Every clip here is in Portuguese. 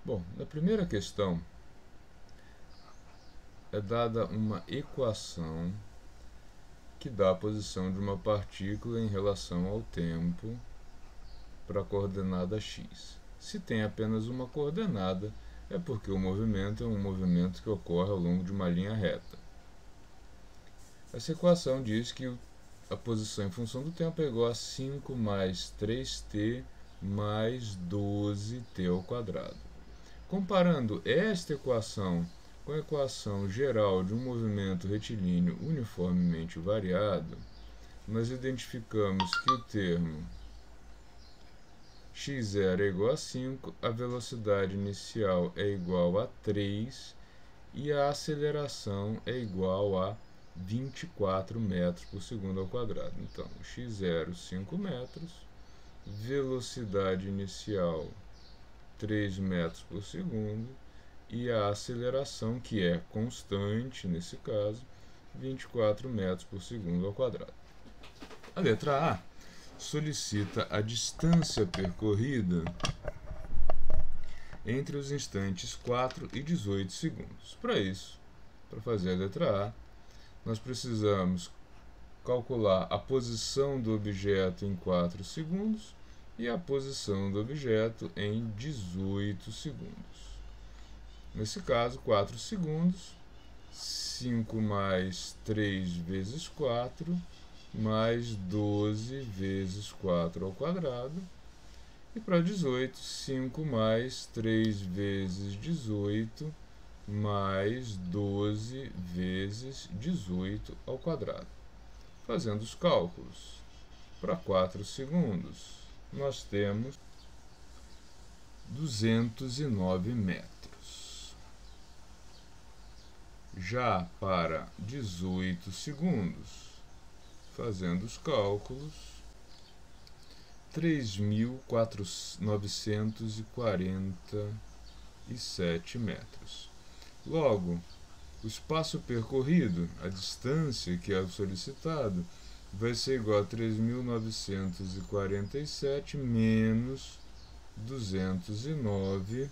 Bom, na primeira questão é dada uma equação que dá a posição de uma partícula em relação ao tempo para a coordenada x. Se tem apenas uma coordenada, é porque o movimento é um movimento que ocorre ao longo de uma linha reta. Essa equação diz que a posição em função do tempo é igual a 5 mais 3t mais 12t ao quadrado. Comparando esta equação com a equação geral de um movimento retilíneo uniformemente variado, nós identificamos que o termo x0 é igual a 5, a velocidade inicial é igual a 3 e a aceleração é igual a 24 metros por segundo ao quadrado. Então, x0, 5 metros, velocidade inicial 3 metros por segundo e a aceleração, que é constante nesse caso, 24 metros por segundo ao quadrado. A letra A solicita a distância percorrida entre os instantes 4 e 18 segundos. Para isso, para fazer a letra A, nós precisamos calcular a posição do objeto em 4 segundos e a posição do objeto em 18 segundos. Nesse caso, 4 segundos, 5 mais 3 vezes 4, mais 12 vezes 4 ao quadrado. E para 18, 5 mais 3 vezes 18, mais 12 vezes 18 ao quadrado. Fazendo os cálculos, para 4 segundos, nós temos 209 metros. Já para 18 segundos, fazendo os cálculos, 3.947 metros. Logo, o espaço percorrido, a distância que é solicitado, vai ser igual a 3.947 menos 209,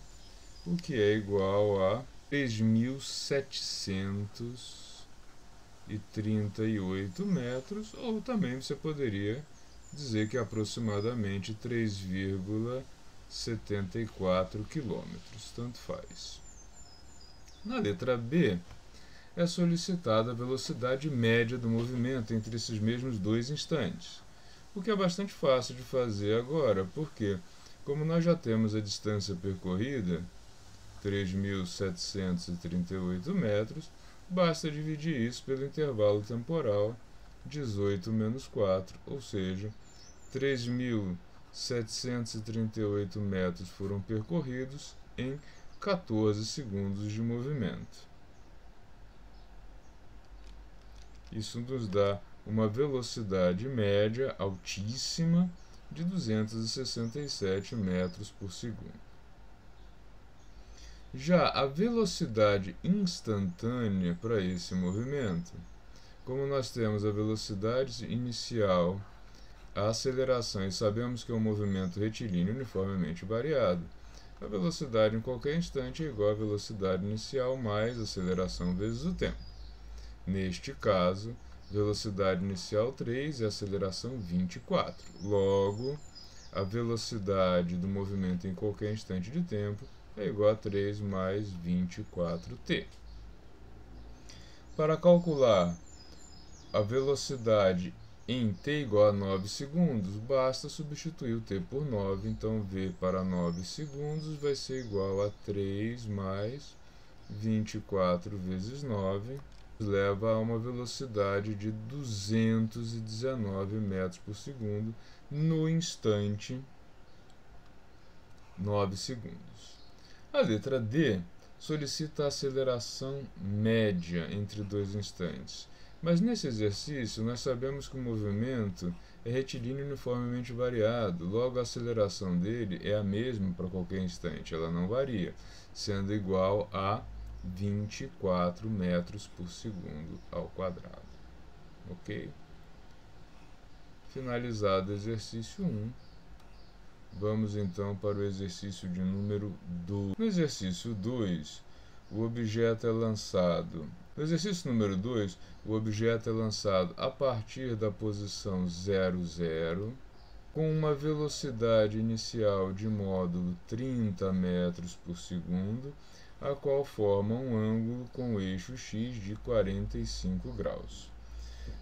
o que é igual a 3.738 metros, ou também você poderia dizer que é aproximadamente 3,74 quilômetros, tanto faz. Na letra B, é solicitada a velocidade média do movimento entre esses mesmos dois instantes, o que é bastante fácil de fazer agora, porque, como nós já temos a distância percorrida, 3.738 metros, basta dividir isso pelo intervalo temporal 18 menos 4, ou seja, 3.738 metros foram percorridos em 14 segundos de movimento. Isso nos dá uma velocidade média altíssima de 267 metros por segundo. Já a velocidade instantânea para esse movimento, como nós temos a velocidade inicial, a aceleração, e sabemos que é um movimento retilíneo uniformemente variado, a velocidade em qualquer instante é igual à velocidade inicial mais aceleração vezes o tempo. Neste caso, velocidade inicial 3 e aceleração 24. Logo, a velocidade do movimento em qualquer instante de tempo é igual a 3 mais 24t. Para calcular a velocidade em t igual a 9 segundos, basta substituir o t por 9, então v para 9 segundos vai ser igual a 3 mais 24 vezes 9, leva a uma velocidade de 219 metros por segundo no instante 9 segundos. A letra D solicita a aceleração média entre dois instantes. Mas nesse exercício, nós sabemos que o movimento é retilíneo uniformemente variado, logo a aceleração dele é a mesma para qualquer instante, ela não varia, sendo igual a 24 metros por segundo ao quadrado. Ok? Finalizado o exercício 1, Vamos então para o exercício de número 2. No exercício 2, o objeto é lançado. No exercício número 2, o objeto é lançado a partir da posição 0, 0, com uma velocidade inicial de módulo 30 metros por segundo, a qual forma um ângulo com o eixo x de 45 graus.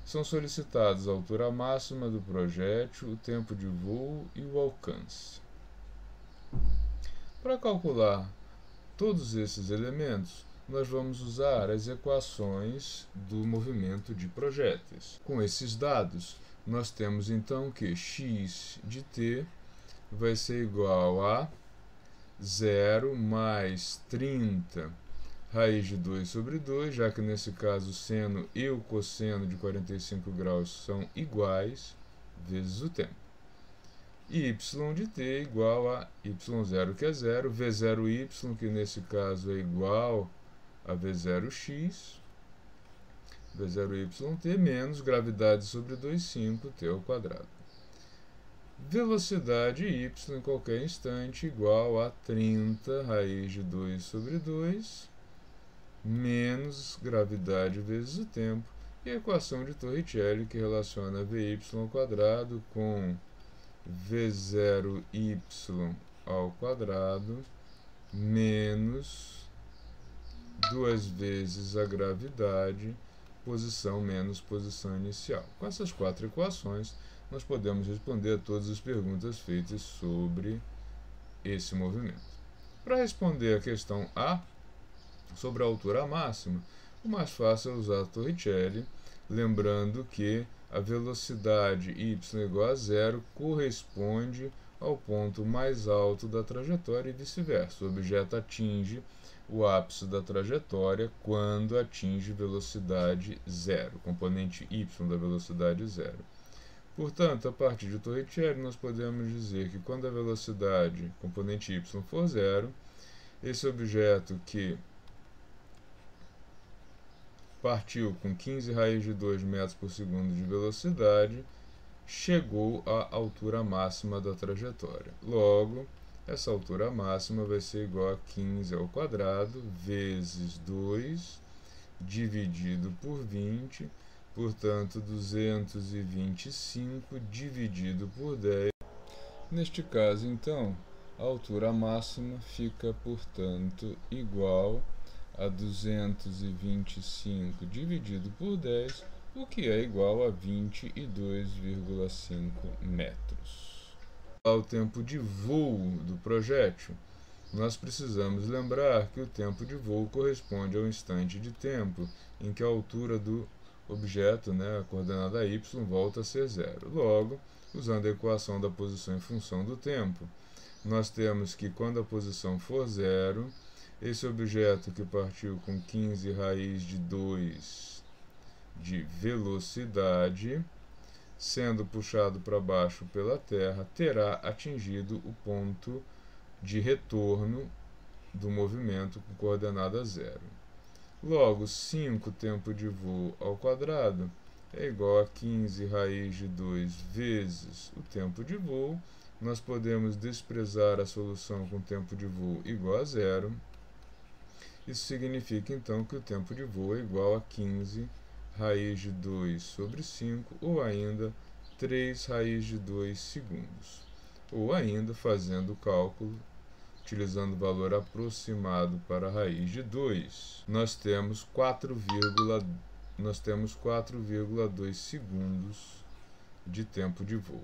São solicitados a altura máxima do projétil, o tempo de voo e o alcance. Para calcular todos esses elementos, nós vamos usar as equações do movimento de projéteis. Com esses dados, nós temos então que x de t vai ser igual a 0 mais 30 raiz de 2 sobre 2, já que nesse caso o seno e o cosseno de 45 graus são iguais, vezes o tempo. E y de t é igual a y0, que é 0, v0y, que nesse caso é igual a v0x, v0yt, menos gravidade sobre 2,5, t ao quadrado. Velocidade y em qualquer instante igual a 30 raiz de 2 sobre 2, menos gravidade vezes o tempo, e a equação de Torricelli, que relaciona vy ao quadrado com v0y ao quadrado menos 2 vezes a gravidade, posição menos posição inicial. Com essas quatro equações, nós podemos responder a todas as perguntas feitas sobre esse movimento. Para responder a questão A, sobre a altura máxima, o mais fácil é usar a Torricelli, lembrando que a velocidade y igual a 0 corresponde ao ponto mais alto da trajetória e vice-versa. O objeto atinge o ápice da trajetória quando atinge velocidade 0, componente y da velocidade 0. Portanto, a partir de Torricelli, nós podemos dizer que quando a velocidade, componente y, for 0, esse objeto que partiu com 15 raiz de 2 metros por segundo de velocidade, chegou à altura máxima da trajetória. Logo, essa altura máxima vai ser igual a 15 ao quadrado vezes 2 dividido por 20, portanto 225 dividido por 10. Neste caso, então, a altura máxima fica, portanto, igual a 225 dividido por 10, o que é igual a 22,5 metros. Ao tempo de voo do projétil, nós precisamos lembrar que o tempo de voo corresponde ao instante de tempo em que a altura do objeto, a coordenada y, volta a ser 0. Logo, usando a equação da posição em função do tempo, nós temos que quando a posição for 0, esse objeto que partiu com 15 raiz de 2 de velocidade, sendo puxado para baixo pela Terra, terá atingido o ponto de retorno do movimento com coordenada 0. Logo, 5 tempo de voo ao quadrado é igual a 15 raiz de 2 vezes o tempo de voo. Nós podemos desprezar a solução com tempo de voo igual a 0. Isso significa, então, que o tempo de voo é igual a 15 raiz de 2 sobre 5, ou ainda 3 raiz de 2 segundos. Ou ainda, fazendo o cálculo, utilizando o valor aproximado para a raiz de 2, nós temos 4,2 segundos de tempo de voo.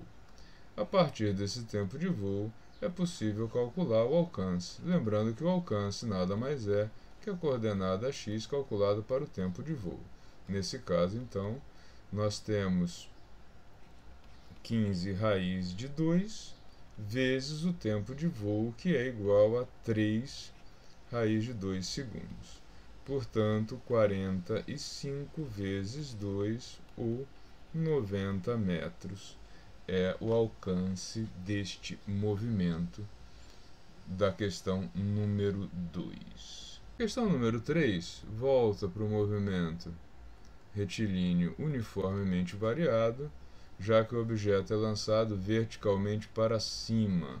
A partir desse tempo de voo, é possível calcular o alcance, lembrando que o alcance nada mais é que a coordenada x calculada para o tempo de voo. Nesse caso, então, nós temos 15 raiz de 2 vezes o tempo de voo, que é igual a 3 raiz de 2 segundos. Portanto, 45 vezes 2, ou 90 metros, é o alcance deste movimento da questão número 2. Questão número 3 volta para o movimento retilíneo uniformemente variado, já que o objeto é lançado verticalmente para cima.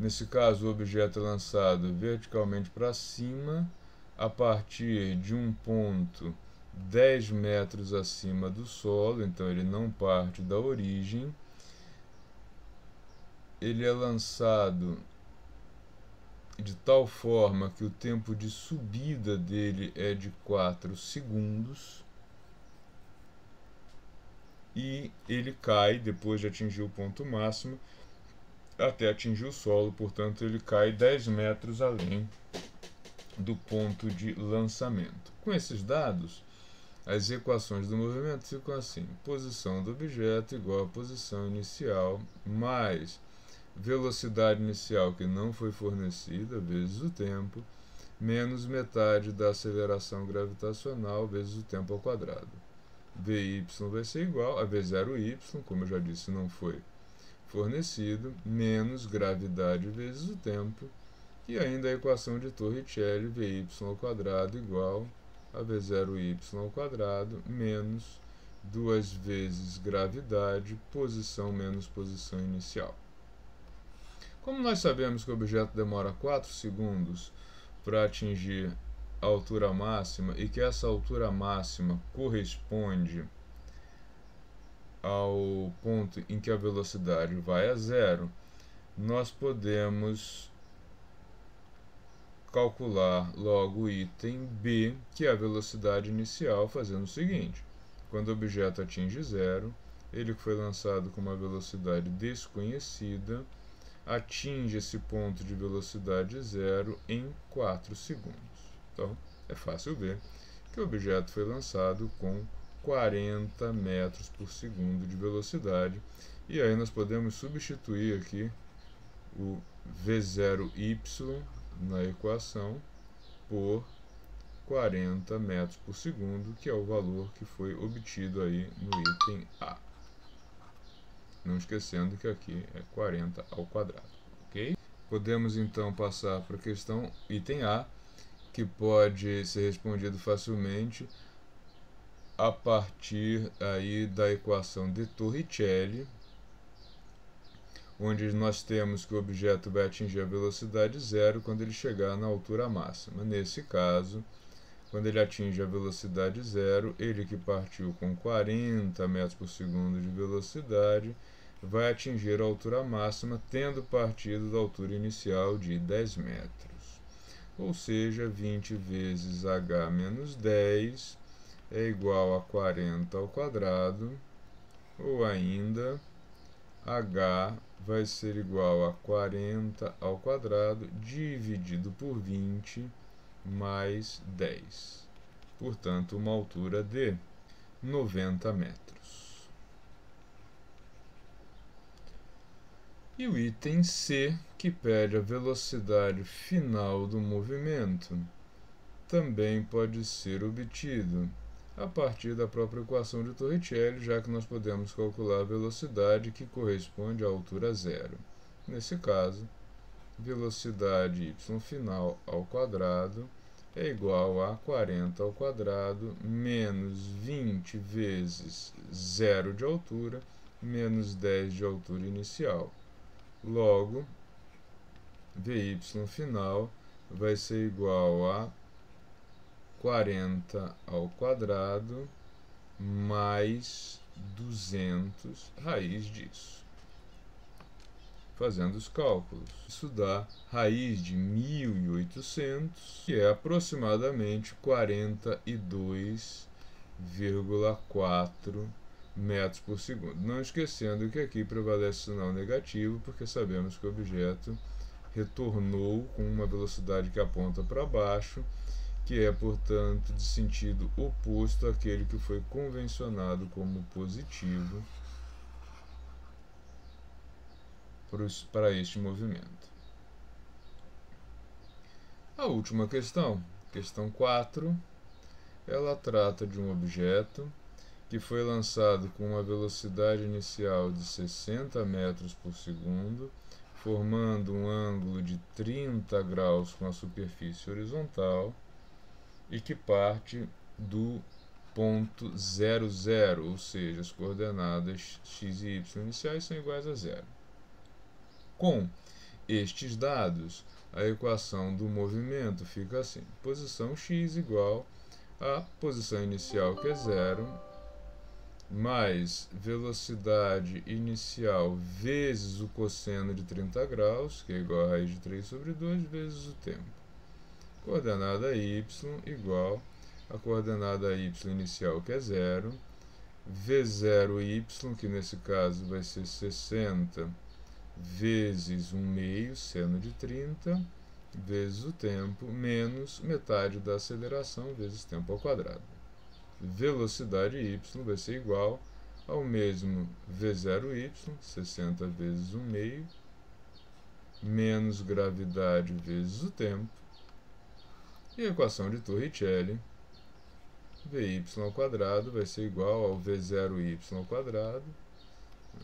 Nesse caso, o objeto é lançado verticalmente para cima a partir de um ponto 10 metros acima do solo, então ele não parte da origem. Ele é lançado de tal forma que o tempo de subida dele é de 4 segundos. E ele cai, depois de atingir o ponto máximo, até atingir o solo, portanto ele cai 10 metros além do ponto de lançamento. Com esses dados, as equações do movimento ficam assim: posição do objeto igual a posição inicial mais velocidade inicial que não foi fornecida vezes o tempo, menos metade da aceleração gravitacional vezes o tempo ao quadrado. Vy vai ser igual a V0y, como eu já disse, não foi fornecido, menos gravidade vezes o tempo, e ainda a equação de Torricelli, Vy ao quadrado igual a V0y ao quadrado, menos 2 vezes gravidade, posição menos posição inicial. Como nós sabemos que o objeto demora 4 segundos para atingir a altura máxima e que essa altura máxima corresponde ao ponto em que a velocidade vai a zero, nós podemos calcular logo o item B, que é a velocidade inicial, fazendo o seguinte: quando o objeto atinge zero, ele que foi lançado com uma velocidade desconhecida, atinge esse ponto de velocidade zero em 4 segundos. Então, é fácil ver que o objeto foi lançado com 40 metros por segundo de velocidade. E aí nós podemos substituir aqui o V0y na equação por 40 metros por segundo, que é o valor que foi obtido aí no item A. Não esquecendo que aqui é 40 ao quadrado, ok? Podemos então passar para a questão item A, que pode ser respondido facilmente a partir aí da equação de Torricelli, onde nós temos que o objeto vai atingir a velocidade zero quando ele chegar na altura máxima. Nesse caso, quando ele atinge a velocidade zero, ele que partiu com 40 metros por segundo de velocidade, vai atingir a altura máxima, tendo partido da altura inicial de 10 metros. Ou seja, 20 vezes h menos 10 é igual a 40 ao quadrado, ou ainda h vai ser igual a 40 ao quadrado dividido por 20 mais 10. Portanto, uma altura de 90 metros. E o item C, que pede a velocidade final do movimento, também pode ser obtido a partir da própria equação de Torricelli, já que nós podemos calcular a velocidade que corresponde à altura zero. Nesse caso, velocidade y final ao quadrado é igual a 40 ao quadrado menos 20 vezes zero de altura menos 10 de altura inicial. Logo, Vy final vai ser igual a 40 ao quadrado mais 200 raiz disso. Fazendo os cálculos, isso dá raiz de 1.800, que é aproximadamente 42,4 metros por segundo. Não esquecendo que aqui prevalece o sinal negativo, porque sabemos que o objeto retornou com uma velocidade que aponta para baixo, que é, portanto, de sentido oposto àquele que foi convencionado como positivo para este movimento. A última questão, questão 4, ela trata de um objeto que foi lançado com uma velocidade inicial de 60 metros por segundo, formando um ângulo de 30 graus com a superfície horizontal, e que parte do ponto 0, 0, ou seja, as coordenadas x e y iniciais são iguais a zero. Com estes dados, a equação do movimento fica assim: posição x igual a posição inicial, que é 0, mais velocidade inicial vezes o cosseno de 30 graus, que é igual a raiz de 3 sobre 2, vezes o tempo. Coordenada y igual a coordenada y inicial, que é 0, v0y, que nesse caso vai ser 60 vezes 1 meio, seno de 30, vezes o tempo, menos metade da aceleração, vezes tempo ao quadrado. Velocidade y vai ser igual ao mesmo v0y, 60 vezes 1 meio, menos gravidade vezes o tempo, e a equação de Torricelli, vy ao quadrado vai ser igual ao v0y ao quadrado,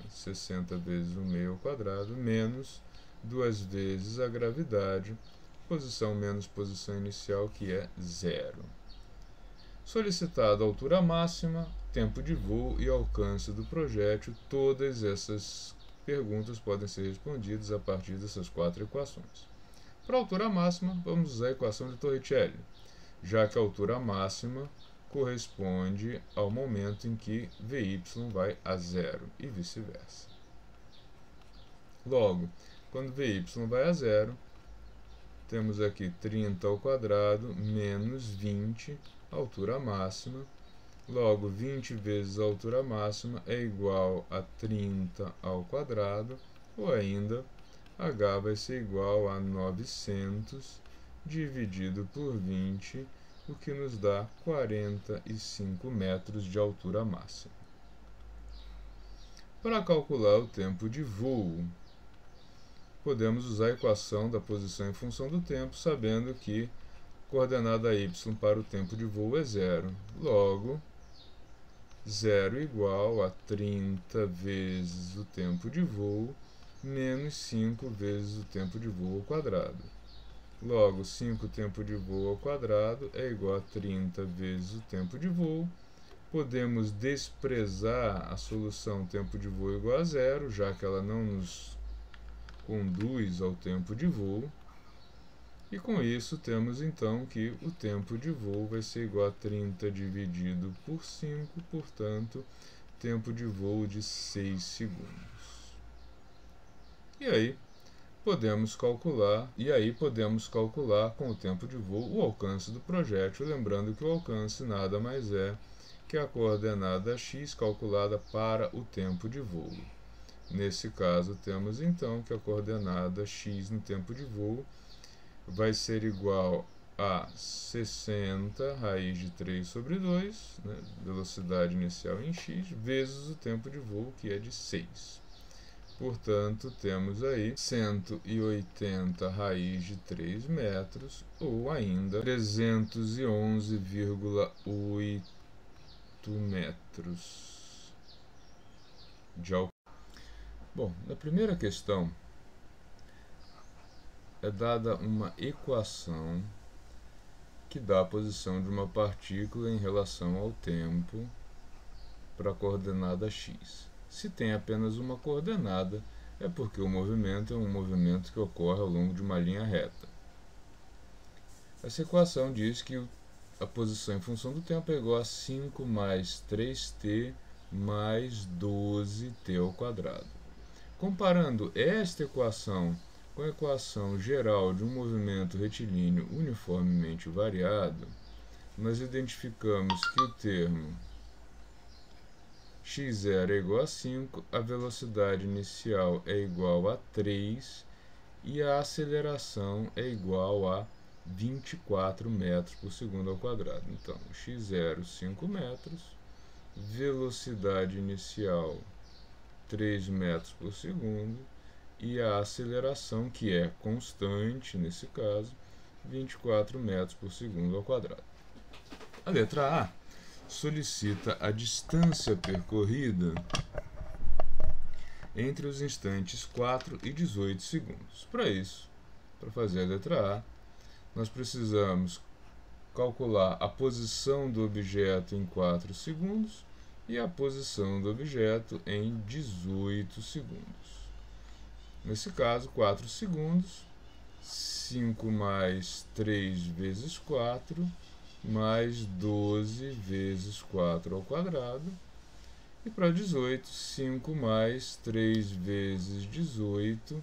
60 vezes 1 meio ao quadrado, menos 2 vezes a gravidade, posição menos posição inicial, que é 0. Solicitada a altura máxima, tempo de voo e alcance do projétil. Todas essas perguntas podem ser respondidas a partir dessas 4 equações. Para a altura máxima, vamos usar a equação de Torricelli, já que a altura máxima corresponde ao momento em que Vy vai a 0 e vice-versa. Logo, quando Vy vai a 0, temos aqui 30 ao quadrado menos 20, altura máxima. Logo, 20 vezes a altura máxima é igual a 30 ao quadrado, ou ainda, h vai ser igual a 900 dividido por 20, o que nos dá 45 metros de altura máxima. Para calcular o tempo de voo, podemos usar a equação da posição em função do tempo, sabendo que coordenada y para o tempo de voo é 0. Logo, 0 igual a 30 vezes o tempo de voo, menos 5 vezes o tempo de voo ao quadrado. Logo, 5 tempo de voo ao quadrado é igual a 30 vezes o tempo de voo. Podemos desprezar a solução tempo de voo igual a 0, já que ela não nos conduz ao tempo de voo. E com isso temos então que o tempo de voo vai ser igual a 30 dividido por 5, portanto, tempo de voo de 6 segundos. E aí podemos calcular com o tempo de voo o alcance do projétil, lembrando que o alcance nada mais é que a coordenada x calculada para o tempo de voo. Nesse caso, temos então que a coordenada x no tempo de voo vai ser igual a 60 raiz de 3 sobre 2, né, velocidade inicial em x, vezes o tempo de voo, que é de 6. Portanto, temos aí 180 raiz de 3 metros, ou ainda 311,8 metros de alcance. Bom, na primeira questão, é dada uma equação que dá a posição de uma partícula em relação ao tempo para a coordenada x. Se tem apenas uma coordenada, é porque o movimento é um movimento que ocorre ao longo de uma linha reta. Essa equação diz que a posição em função do tempo é igual a 5 mais 3t mais 12t ao quadrado. Comparando esta equação com a equação geral de um movimento retilíneo uniformemente variado, nós identificamos que o termo x0 é igual a 5, a velocidade inicial é igual a 3 e a aceleração é igual a 24 metros por segundo ao quadrado. Então, x0, 5 metros, velocidade inicial 3 metros por segundo, e a aceleração, que é constante nesse caso, 24 metros por segundo ao quadrado. A letra A solicita a distância percorrida entre os instantes 4 e 18 segundos. Para isso, para fazer a letra A, nós precisamos calcular a posição do objeto em 4 segundos e a posição do objeto em 18 segundos. nesse caso, 4 segundos, 5 mais 3 vezes 4, mais 12 vezes 4 ao quadrado. E para 18, 5 mais 3 vezes 18,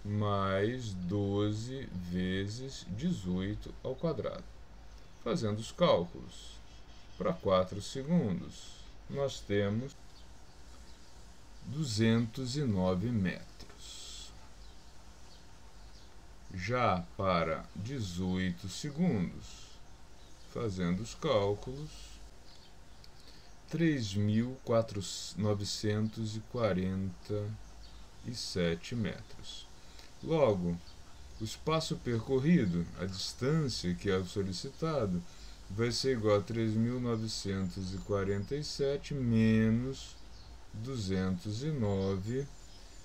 mais 12 vezes 18 ao quadrado. Fazendo os cálculos, para 4 segundos, nós temos 209 metros. Já para 18 segundos, fazendo os cálculos, 3.947 metros. Logo, o espaço percorrido, a distância que é solicitado, vai ser igual a 3.947 menos 209,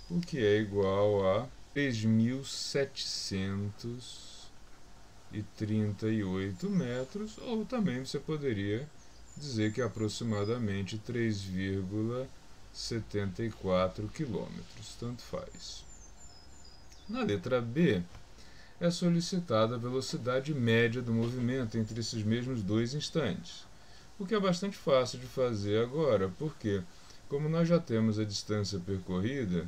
o que é igual a 3.738 metros, ou também você poderia dizer que é aproximadamente 3,74 quilômetros, tanto faz. Na letra B, é solicitada a velocidade média do movimento entre esses mesmos dois instantes, o que é bastante fácil de fazer agora, porque, como nós já temos a distância percorrida,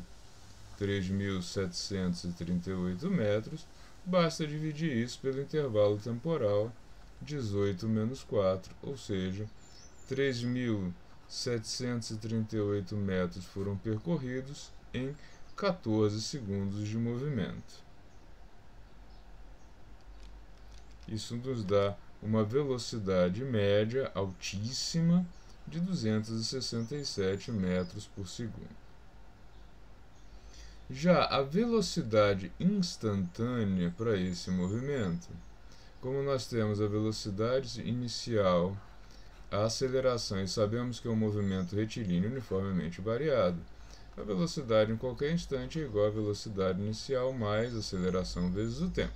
3.738 metros, basta dividir isso pelo intervalo temporal 18 menos 4, ou seja, 3.738 metros foram percorridos em 14 segundos de movimento. Isso nos dá uma velocidade média altíssima de 267 metros por segundo. Já a velocidade instantânea para esse movimento, como nós temos a velocidade inicial, a aceleração, e sabemos que é um movimento retilíneo uniformemente variado, a velocidade em qualquer instante é igual à velocidade inicial mais aceleração vezes o tempo.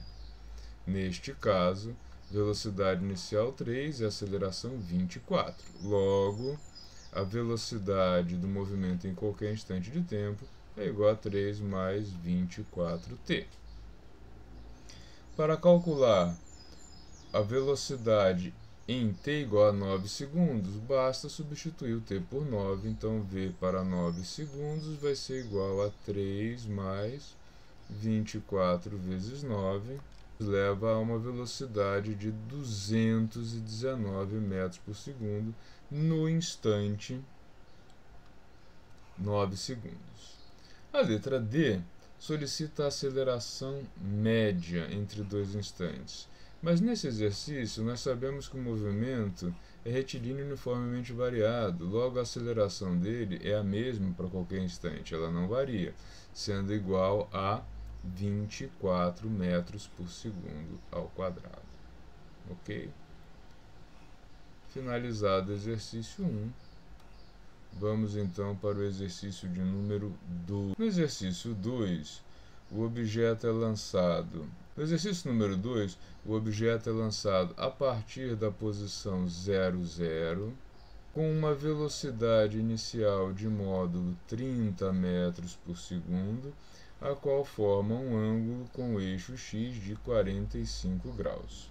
Neste caso, velocidade inicial 3 e aceleração 24. Logo, a velocidade do movimento em qualquer instante de tempo é igual a 3 mais 24t. Para calcular a velocidade em t igual a 9 segundos, basta substituir o t por 9, então v para 9 segundos vai ser igual a 3 mais 24 vezes 9, leva a uma velocidade de 219 metros por segundo no instante 9 segundos. A letra D solicita a aceleração média entre dois instantes. Mas nesse exercício, nós sabemos que o movimento é retilíneo uniformemente variado, logo a aceleração dele é a mesma para qualquer instante, ela não varia, sendo igual a 24 metros por segundo ao quadrado. Ok? Finalizado o exercício 1, vamos então para o exercício de número 2. No exercício 2, o objeto é lançado. No exercício número 2, o objeto é lançado a partir da posição 0, 0, com uma velocidade inicial de módulo 30 metros por segundo, a qual forma um ângulo com o eixo x de 45 graus.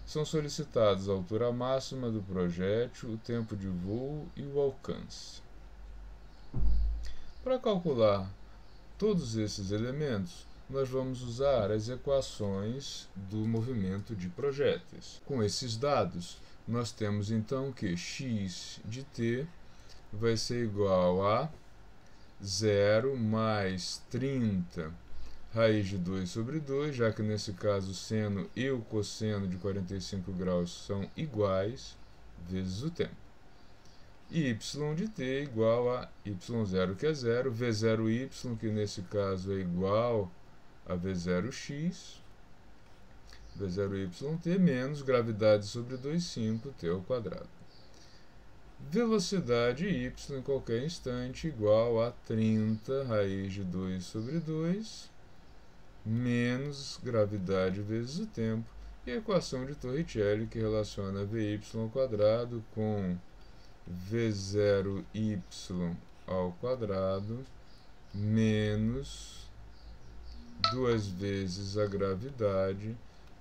São solicitados a altura máxima do projétil, o tempo de voo e o alcance. Para calcular todos esses elementos, nós vamos usar as equações do movimento de projéteis. Com esses dados, nós temos então que x de t vai ser igual a 0 mais 30 raiz de 2 sobre 2, já que nesse caso o seno e o cosseno de 45 graus são iguais, vezes o tempo. E y de t é igual a y0, que é 0, v0y, que nesse caso é igual a v0x, v0yt, menos gravidade sobre 2, 5t ao quadrado. Velocidade y em qualquer instante igual a 30 raiz de 2 sobre 2, menos gravidade vezes o tempo, e a equação de Torricelli, que relaciona vy ao quadrado com v0y ao quadrado menos 2 vezes a gravidade,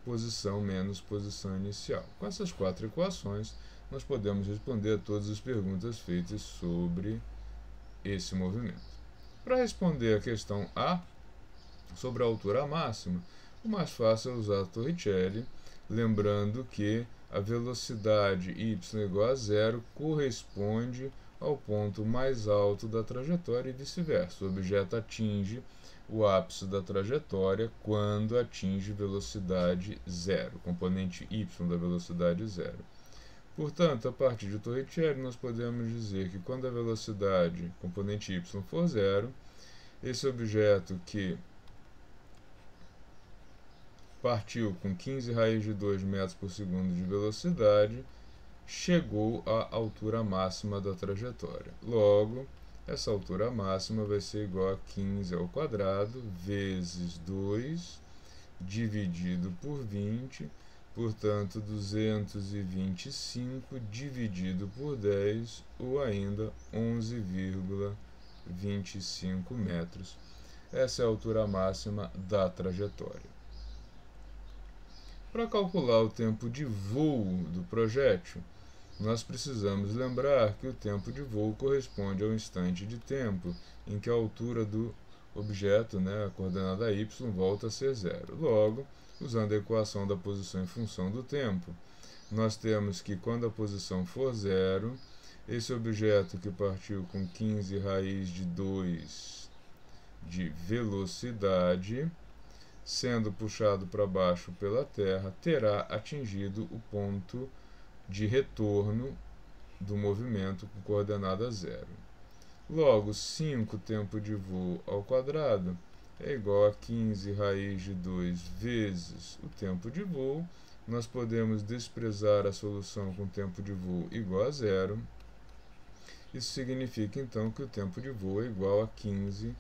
posição menos posição inicial. Com essas 4 equações, nós podemos responder a todas as perguntas feitas sobre esse movimento. Para responder a questão A, sobre a altura máxima, o mais fácil é usar a Torricelli, lembrando que a velocidade y igual a zero corresponde ao ponto mais alto da trajetória e vice-versa. O objeto atinge o ápice da trajetória quando atinge velocidade zero, componente y da velocidade zero. Portanto, a partir de Torricelli, nós podemos dizer que quando a velocidade, componente y, for zero, esse objeto que partiu com 15 raiz de 2 metros por segundo de velocidade, chegou à altura máxima da trajetória. Logo, essa altura máxima vai ser igual a 15 ao quadrado vezes 2 dividido por 20, portanto 225 dividido por 10, ou ainda 11,25 metros. Essa é a altura máxima da trajetória. Para calcular o tempo de voo do projétil, nós precisamos lembrar que o tempo de voo corresponde ao instante de tempo em que a altura do objeto, a coordenada y, volta a ser zero. Logo, usando a equação da posição em função do tempo, nós temos que quando a posição for zero, esse objeto que partiu com 15 raiz de 2 de velocidade, sendo puxado para baixo pela Terra, terá atingido o ponto de retorno do movimento com coordenada zero. Logo, 5 tempo de voo ao quadrado é igual a 15 raiz de 2 vezes o tempo de voo. Nós podemos desprezar a solução com tempo de voo igual a zero. Isso significa, então, que o tempo de voo é igual a 15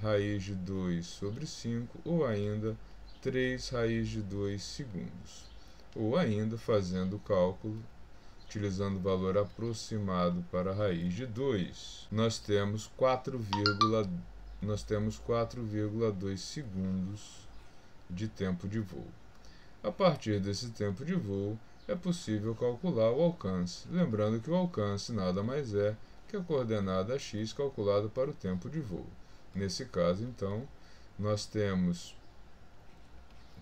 raiz de 2 sobre 5, ou ainda 3 raiz de 2 segundos. Ou ainda, fazendo o cálculo, utilizando o valor aproximado para a raiz de 2, nós temos 4,2 segundos de tempo de voo. A partir desse tempo de voo, é possível calcular o alcance, lembrando que o alcance nada mais é que a coordenada x calculada para o tempo de voo. Nesse caso, então, nós temos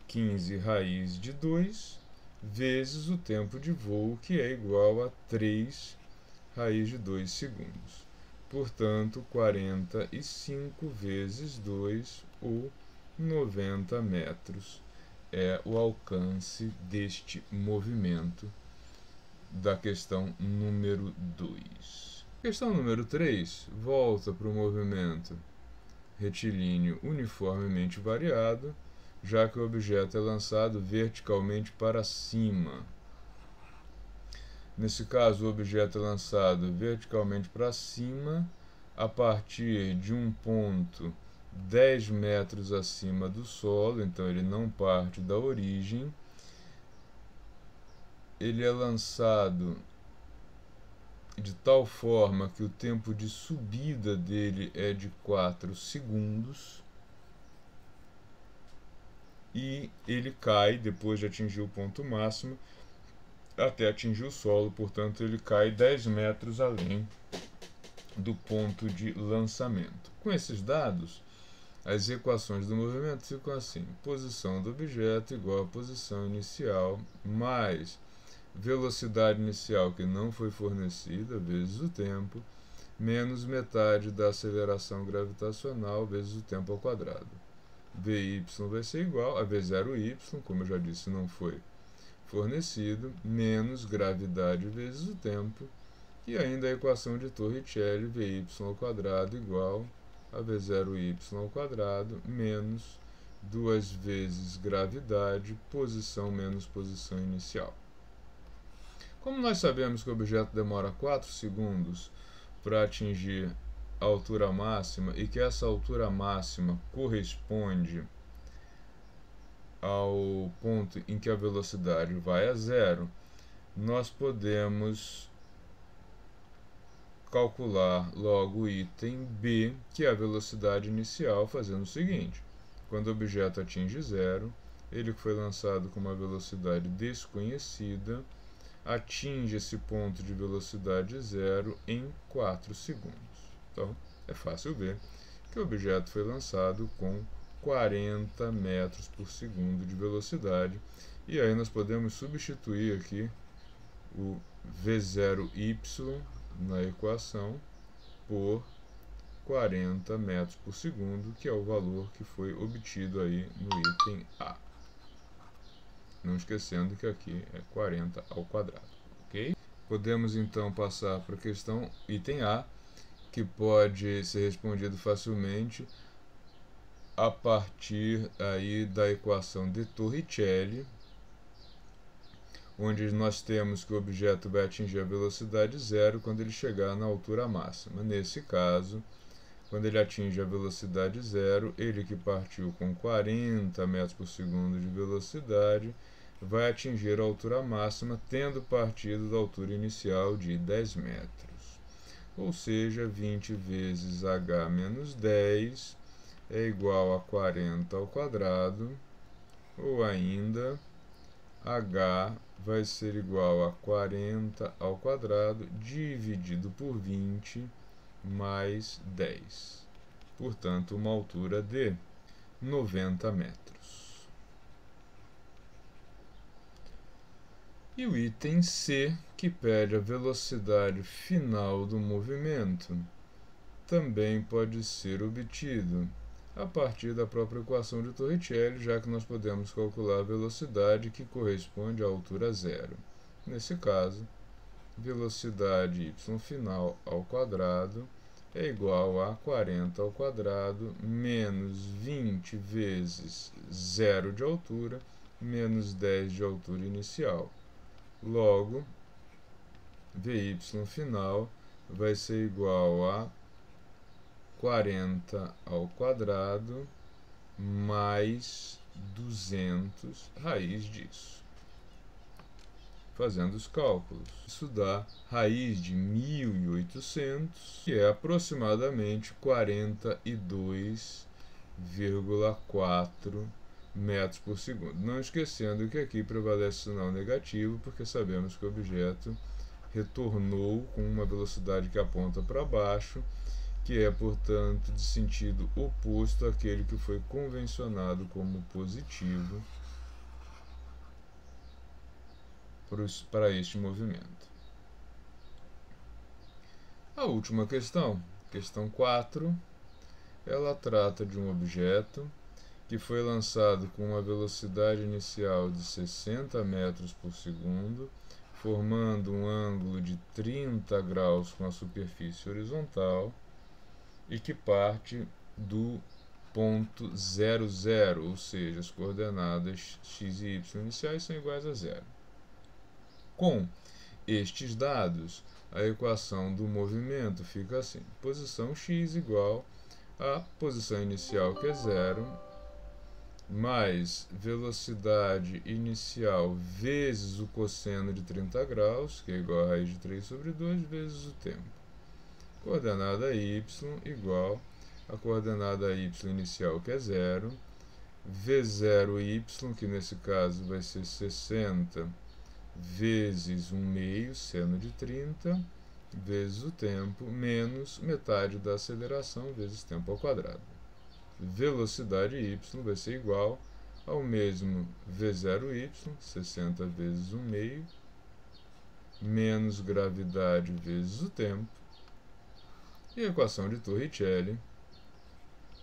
15 raiz de 2 vezes o tempo de voo, que é igual a 3 raiz de 2 segundos. Portanto, 45 vezes 2, ou 90 metros, é o alcance deste movimento da questão número 2. Questão número 3 volta para o movimento retilíneo uniformemente variado, já que o objeto é lançado verticalmente para cima. Nesse caso, o objeto é lançado verticalmente para cima a partir de um ponto 10 metros acima do solo, então ele não parte da origem. Ele é lançado de tal forma que o tempo de subida dele é de 4 segundos e ele cai depois de atingir o ponto máximo até atingir o solo, portanto ele cai 10 metros além do ponto de lançamento. Com esses dados, as equações do movimento ficam assim: posição do objeto igual a posição inicial mais velocidade inicial que não foi fornecida vezes o tempo, menos metade da aceleração gravitacional vezes o tempo ao quadrado. Vy vai ser igual a V0y, como eu já disse, não foi fornecido, menos gravidade vezes o tempo, e ainda a equação de Torricelli, Vy ao quadrado igual a V0y ao quadrado, menos 2 vezes gravidade, posição menos posição inicial. Como nós sabemos que o objeto demora 4 segundos para atingir a altura máxima e que essa altura máxima corresponde ao ponto em que a velocidade vai a zero, nós podemos calcular logo o item B, que é a velocidade inicial, fazendo o seguinte: quando o objeto atinge zero, ele que foi lançado com uma velocidade desconhecida atinge esse ponto de velocidade zero em 4 segundos. Então, é fácil ver que o objeto foi lançado com 40 metros por segundo de velocidade. E aí nós podemos substituir aqui o v0y na equação por 40 metros por segundo, que é o valor que foi obtido aí no item A. Não esquecendo que aqui é 40 ao quadrado, ok? Podemos então passar para a questão item A, que pode ser respondido facilmente a partir aí da equação de Torricelli, onde nós temos que o objeto vai atingir a velocidade zero quando ele chegar na altura máxima. Nesse caso, quando ele atinge a velocidade zero, ele que partiu com 40 metros por segundo de velocidade, vai atingir a altura máxima tendo partido da altura inicial de 10 metros. Ou seja, 20 vezes h menos 10 é igual a 40 ao quadrado, ou ainda h vai ser igual a 40 ao quadrado dividido por 20 mais 10. Portanto, uma altura de 90 metros. E o item C, que pede a velocidade final do movimento, também pode ser obtido a partir da própria equação de Torricelli, já que nós podemos calcular a velocidade que corresponde à altura zero. Nesse caso, velocidade y final ao quadrado é igual a 40 ao quadrado menos 20 vezes zero de altura menos 10 de altura inicial. Logo, Vy final vai ser igual a 40 ao quadrado mais 200 raiz disso. Fazendo os cálculos, isso dá raiz de 1.800, que é aproximadamente 42,4 metros por segundo. Não esquecendo que aqui prevalece o sinal negativo, porque sabemos que o objeto retornou com uma velocidade que aponta para baixo, que é, portanto, de sentido oposto àquele que foi convencionado como positivo para este movimento. A última questão, questão 4, ela trata de um objeto que foi lançado com uma velocidade inicial de 60 metros por segundo, formando um ângulo de 30 graus com a superfície horizontal, e que parte do ponto 0, 0, ou seja, as coordenadas x e y iniciais são iguais a zero. Com estes dados, a equação do movimento fica assim: posição x igual a posição inicial, que é zero, mais velocidade inicial vezes o cosseno de 30 graus, que é igual a raiz de 3 sobre 2, vezes o tempo. Coordenada y igual a coordenada y inicial, que é zero, v0y, que nesse caso vai ser 60 vezes 1/2, seno de 30, vezes o tempo, menos metade da aceleração, vezes tempo ao quadrado. Velocidade y vai ser igual ao mesmo v0y, 60 vezes 1/2, menos gravidade vezes o tempo, e a equação de Torricelli,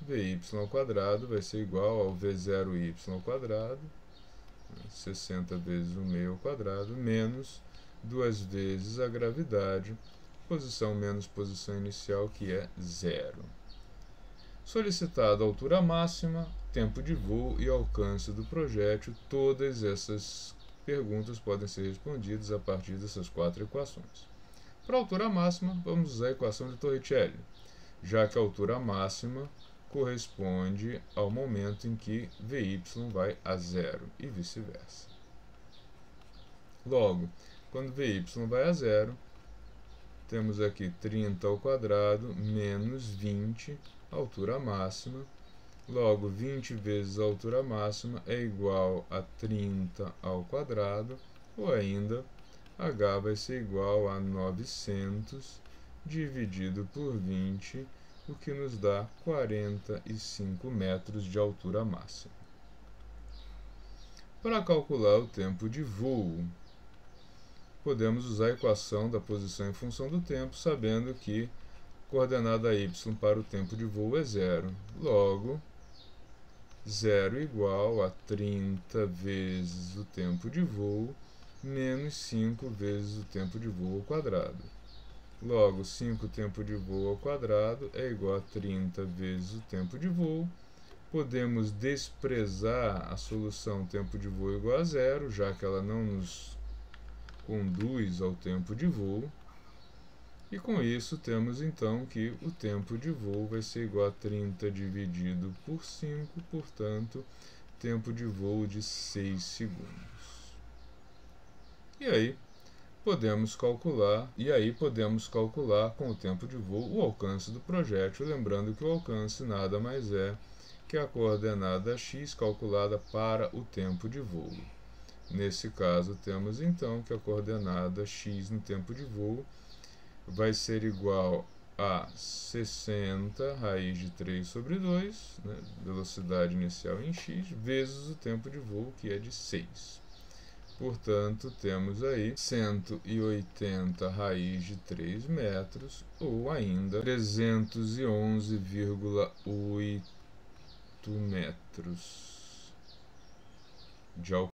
Vy ao quadrado vai ser igual ao v0y ao quadrado, 60 vezes 1/2 ao quadrado, menos 2 vezes a gravidade, posição menos posição inicial, que é zero. Solicitada a altura máxima, tempo de voo e alcance do projétil, todas essas perguntas podem ser respondidas a partir dessas 4 equações. Para a altura máxima, vamos usar a equação de Torricelli, já que a altura máxima corresponde ao momento em que Vy vai a zero e vice-versa. Logo, quando Vy vai a zero, temos aqui 30 ao quadrado menos 20, altura máxima, Logo, 20 vezes a altura máxima é igual a 30 ao quadrado, ou ainda, h vai ser igual a 900 dividido por 20, o que nos dá 45 metros de altura máxima. Para calcular o tempo de voo, podemos usar a equação da posição em função do tempo, sabendo que coordenada y para o tempo de voo é 0. Logo, 0 igual a 30 vezes o tempo de voo menos 5 vezes o tempo de voo ao quadrado. Logo, 5 tempo de voo ao quadrado é igual a 30 vezes o tempo de voo. Podemos desprezar a solução tempo de voo igual a 0, já que ela não nos conduz ao tempo de voo. E com isso temos então que o tempo de voo vai ser igual a 30 dividido por 5, portanto, tempo de voo de 6 segundos. E aí podemos calcular com o tempo de voo o alcance do projétil, lembrando que o alcance nada mais é que a coordenada x calculada para o tempo de voo. Nesse caso, temos então que a coordenada x no tempo de voo vai ser igual a 60 raiz de 3 sobre 2, né, velocidade inicial em x, vezes o tempo de voo, que é de 6. Portanto, temos aí 180 raiz de 3 metros, ou ainda 311,8 metros de alcance.